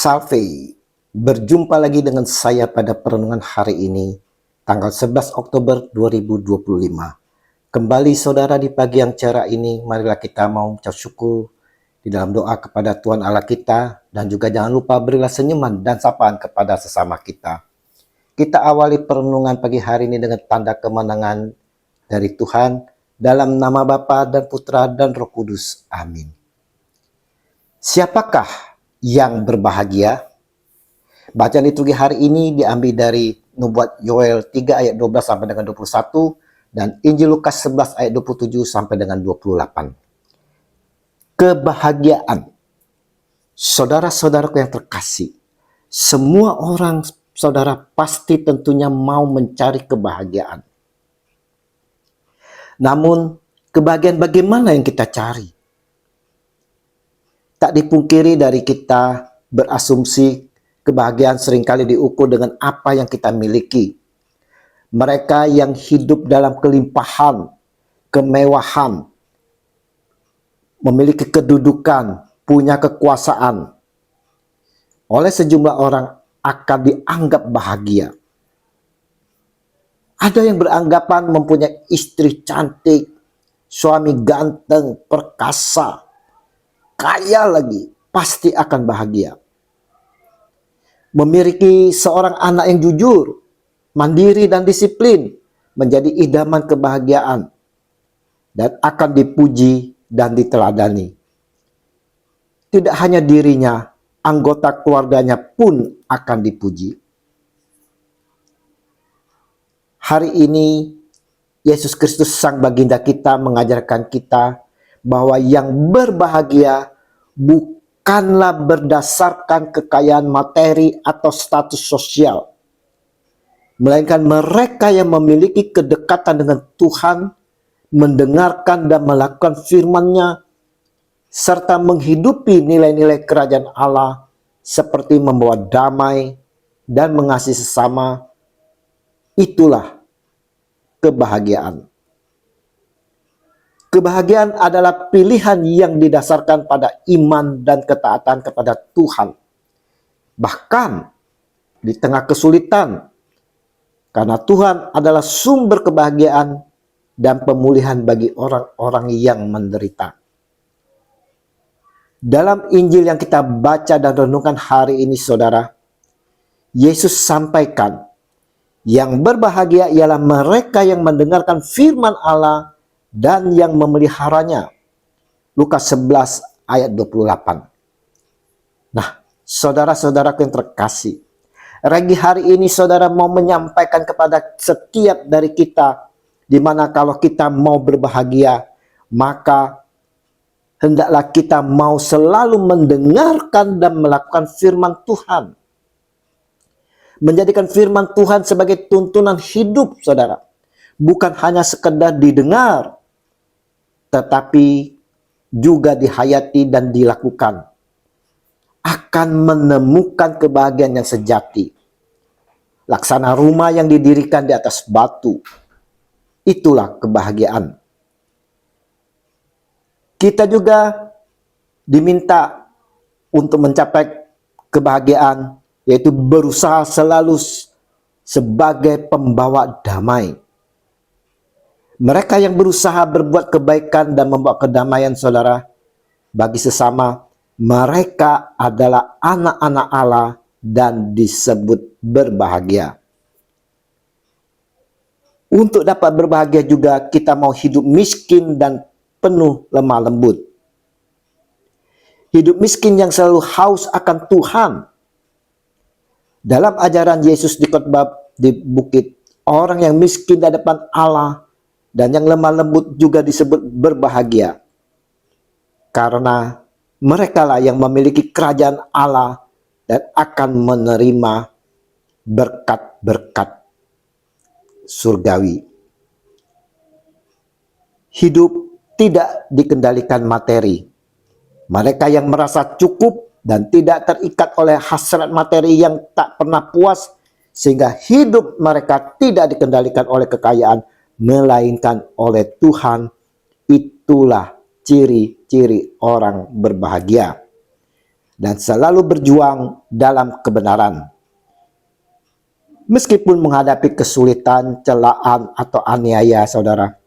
Salve, berjumpa lagi dengan saya pada perenungan hari ini, tanggal 11 Oktober 2025. Kembali saudara di pagi yang cerah ini, marilah kita mau mengucap syukur di dalam doa kepada Tuhan Allah kita, dan juga jangan lupa berilah senyuman dan sapaan kepada sesama kita. Kita awali perenungan pagi hari ini dengan tanda kemenangan dari Tuhan, dalam nama Bapa dan Putra dan Roh Kudus. Amin. Siapakah yang berbahagia? Bacaan liturgi hari ini diambil dari Nubuat Yoel 3 ayat 12 sampai dengan 21 dan Injil Lukas 11 ayat 27 sampai dengan 28. Kebahagiaan. Saudara-saudaraku yang terkasih, semua orang saudara pasti tentunya mau mencari kebahagiaan. Namun, kebahagiaan bagaimana yang kita cari? Tak dipungkiri dari kita berasumsi kebahagiaan seringkali diukur dengan apa yang kita miliki. Mereka yang hidup dalam kelimpahan, kemewahan, memiliki kedudukan, punya kekuasaan, oleh sejumlah orang akan dianggap bahagia. Ada yang beranggapan mempunyai istri cantik, suami ganteng, perkasa, kaya lagi, pasti akan bahagia. Memiliki seorang anak yang jujur, mandiri dan disiplin, menjadi idaman kebahagiaan, dan akan dipuji dan diteladani. Tidak hanya dirinya, anggota keluarganya pun akan dipuji. Hari ini, Yesus Kristus Sang Baginda kita mengajarkan kita bahwa yang berbahagia bukanlah berdasarkan kekayaan materi atau status sosial, melainkan mereka yang memiliki kedekatan dengan Tuhan, mendengarkan dan melakukan firman-Nya, serta menghidupi nilai-nilai kerajaan Allah seperti membawa damai dan mengasihi sesama. Itulah kebahagiaan. Kebahagiaan adalah pilihan yang didasarkan pada iman dan ketaatan kepada Tuhan. Bahkan di tengah kesulitan, karena Tuhan adalah sumber kebahagiaan dan pemulihan bagi orang-orang yang menderita. Dalam Injil yang kita baca dan renungkan hari ini, saudara, Yesus sampaikan, yang berbahagia ialah mereka yang mendengarkan firman Allah dan yang memeliharanya. Lukas 11 ayat 28. Nah, saudara-saudaraku yang terkasih, pagi hari ini saudara mau menyampaikan kepada setiap dari kita, di mana kalau kita mau berbahagia, maka hendaklah kita mau selalu mendengarkan dan melakukan firman Tuhan. Menjadikan firman Tuhan sebagai tuntunan hidup, saudara. Bukan hanya sekedar didengar, tetapi juga dihayati dan dilakukan. Akan menemukan kebahagiaan yang sejati. Laksana rumah yang didirikan di atas batu. Itulah kebahagiaan. Kita juga diminta untuk mencapai kebahagiaan, yaitu berusaha selalu sebagai pembawa damai. Mereka yang berusaha berbuat kebaikan dan membawa kedamaian, saudara, bagi sesama, mereka adalah anak-anak Allah dan disebut berbahagia. Untuk dapat berbahagia juga kita mau hidup miskin dan penuh lemah lembut. Hidup miskin yang selalu haus akan Tuhan. Dalam ajaran Yesus di khotbah di bukit, orang yang miskin di hadapan Allah dan yang lemah lembut juga disebut berbahagia. Karena merekalah yang memiliki kerajaan Allah dan akan menerima berkat-berkat surgawi. Hidup tidak dikendalikan materi. Mereka yang merasa cukup dan tidak terikat oleh hasrat materi yang tak pernah puas, sehingga hidup mereka tidak dikendalikan oleh kekayaan, melainkan oleh Tuhan. Itulah ciri-ciri orang berbahagia. dan selalu berjuang dalam kebenaran. Meskipun menghadapi kesulitan, celaan, atau aniaya, saudara,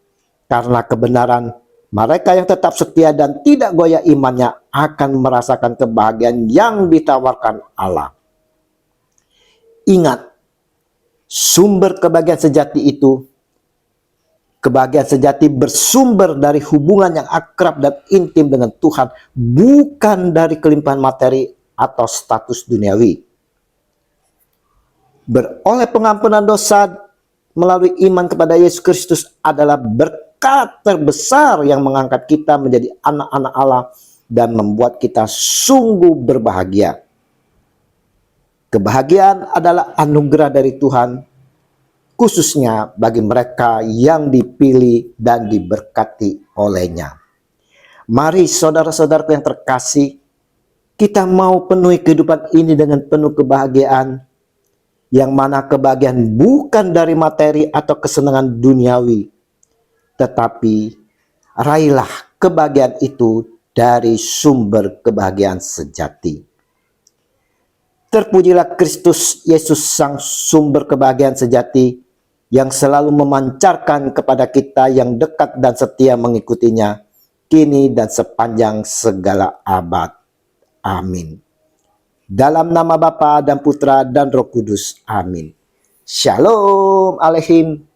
karena kebenaran, mereka yang tetap setia dan tidak goyah imannya akan merasakan kebahagiaan yang ditawarkan Allah. Ingat, sumber kebahagiaan sejati itu, kebahagiaan sejati bersumber dari hubungan yang akrab dan intim dengan Tuhan, bukan dari kelimpahan materi atau status duniawi. Beroleh pengampunan dosa melalui iman kepada Yesus Kristus adalah berkat terbesar yang mengangkat kita menjadi anak-anak Allah dan membuat kita sungguh berbahagia. Kebahagiaan adalah anugerah dari Tuhan, khususnya bagi mereka yang dipilih dan diberkati olehnya. Mari saudara-saudaraku yang terkasih, kita mau penuhi kehidupan ini dengan penuh kebahagiaan, yang mana kebahagiaan bukan dari materi atau kesenangan duniawi, tetapi raihlah kebahagiaan itu dari sumber kebahagiaan sejati. Terpujilah Kristus Yesus, sang sumber kebahagiaan sejati, yang selalu memancarkan kepada kita yang dekat dan setia mengikutinya, kini dan sepanjang segala abad. Amin. Dalam nama Bapa dan Putra dan Roh Kudus. Amin. Shalom Aleichem.